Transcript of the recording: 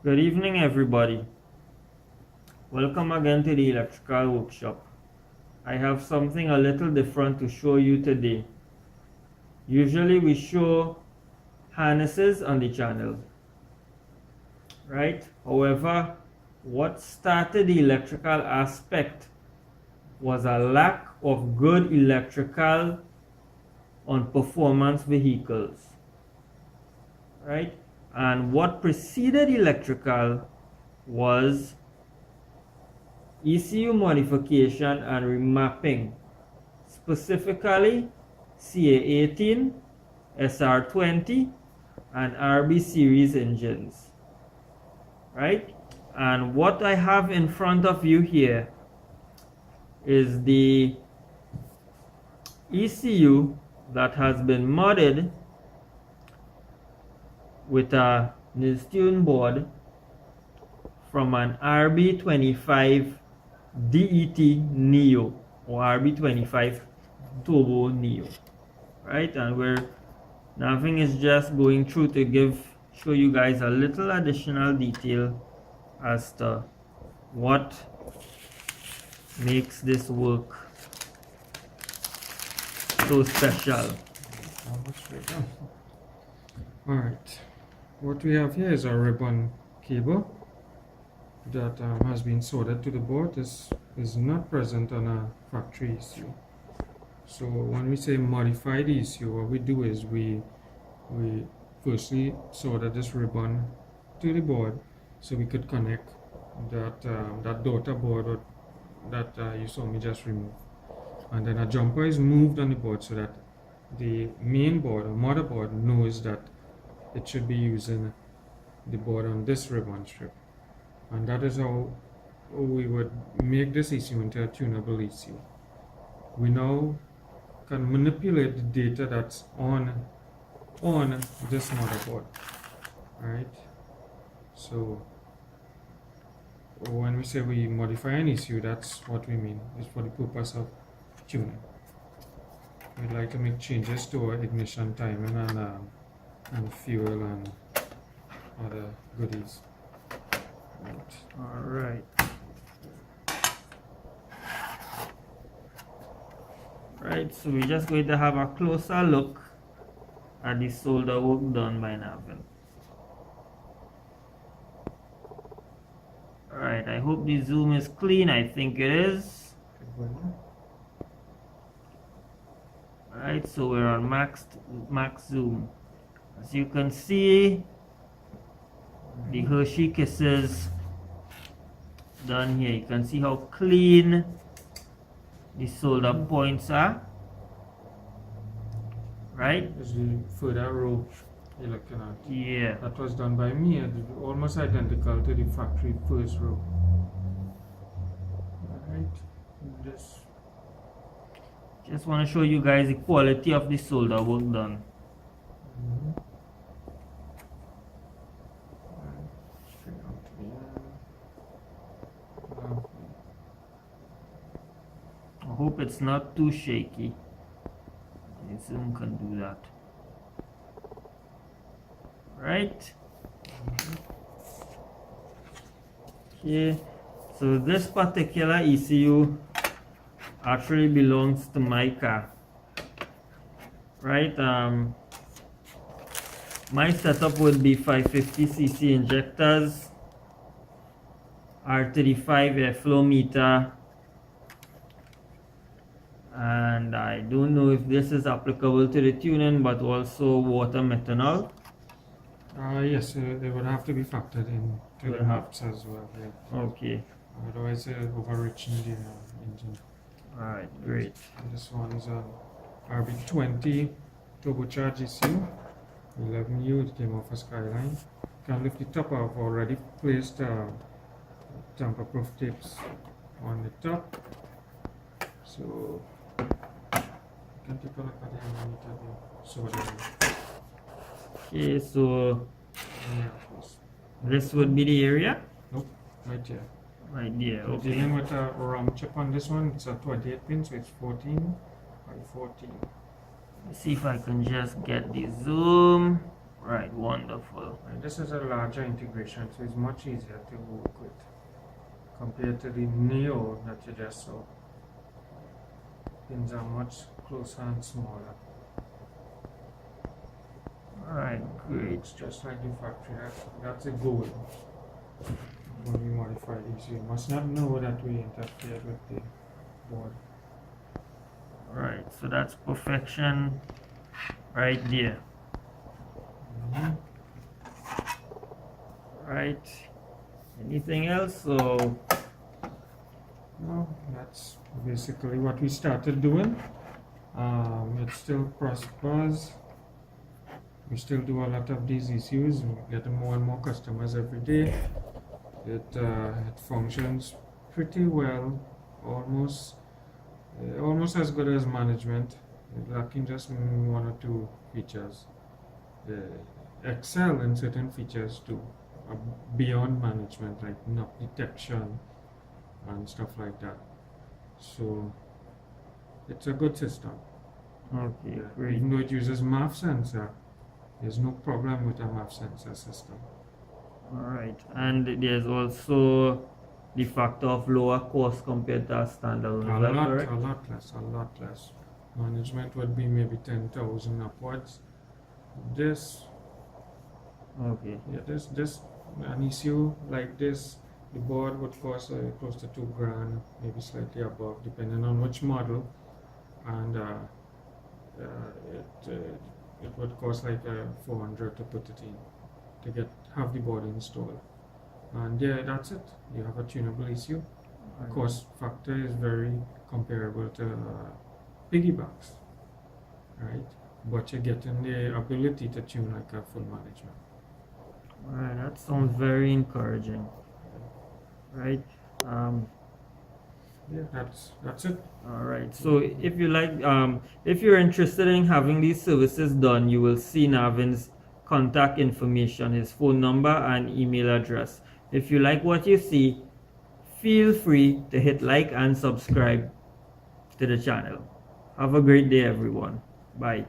Good evening, everybody. Welcome again to the electrical workshop. I have something a little different to show you today. Usually we show harnesses on the channel, right? However, what started the electrical aspect was a lack of good electrical on performance vehicles, right? And what preceded electrical was ECU modification and remapping, specifically CA18, SR20, and RB series engines, right? And what I have in front of you here is the ECU that has been modded with a Nilstune board from an RB25 DET Neo or RB25 Turbo Neo, right? And where nothing is just going through to show you guys a little additional detail as to what makes this work so special. Alright, what we have here is a ribbon cable that has been soldered to the board. This is not present on a factory ECU. So when we say modify the ECU, what we do is we firstly solder this ribbon to the board so we could connect that daughter board that you saw me just remove, and then a jumper is moved on the board so that the main board or motherboard knows that it should be using the board on this ribbon strip, and that is how we would make this ECU into a tunable ECU. We now can manipulate the data that's on this motherboard, right? So when we say we modify an ECU, that's what we mean. It's for the purpose of tuning. We'd like to make changes to our ignition timing and fuel and other goodies. All right. Right, so we're just going to have a closer look at the solder work done by Navin. Alright, I hope the zoom is clean. I think it is. Alright, so we're on max zoom. As you can see, the Hershey Kisses done here. You can see how clean the solder points are, right? This is the further row you're looking at. Yeah. That was done by me, almost identical to the factory first row. Alright, just want to show you guys the quality of the solder work done. I hope it's not too shaky. The zoom can do that. Right? Okay, so this particular ECU actually belongs to my car. Right? My setup would be 550cc injectors, R35 airflow meter, and I don't know if this is applicable to the tuning, but also water methanol. Yes, they would have to be factored in to the maps as well. Yeah. Okay. Otherwise, overreaching the engine. Alright, great. And this one is a RB20 turbocharged ECU, 11U. It came off a Skyline. Can lift it up. I've already placed tamper-proof tapes on the top, so you can take a look at the ammeter there. So Okay, so yeah, this would be the area? nope, right here. Right there, We're okay. dealing with a RAM chip on this one. It's a 28 pin, so it's 14 by 14. Let's see if I can just get the zoom Right, wonderful. And this is a larger integration, so it's much easier to work with compared to the Neo that you just saw. Pins are much closer and smaller. Alright, great. It's just like the factory. That's a goal when we modify these. You must not know that we interfered with the board. Alright, so that's perfection right there. Mhm. Right. Anything else? So No, that's basically what we started doing. It still prospers. We still do a lot of these issues. We're getting more and more customers every day. It functions pretty well, almost as good as management, lacking just one or two features. Excel in certain features too, beyond management, like knock detection and stuff like that. So it's a good system. okay, great. Even though it uses MAF sensor, there's no problem with a MAF sensor system. Alright, and there's also the factor of lower cost compared to a standalone. Is that correct? A lot less. Management would be maybe 10,000 upwards. This, Okay. yeah, this an issue like this, the board would cost close to $2,000, maybe slightly above, depending on which model, and it would cost like $400 to put it in, to have the board installed. And yeah, that's it. You have a tunable issue. The cost factor is very comparable to piggybacks, right? But you're getting the ability to tune like a full management. Alright, that sounds very encouraging. Right? Yeah, that's it. Alright, so if you like, if you're interested in having these services done, you will see Navin's contact information, his phone number and email address. If you like what you see, feel free to hit like and subscribe to the channel. Have a great day, everyone. Bye.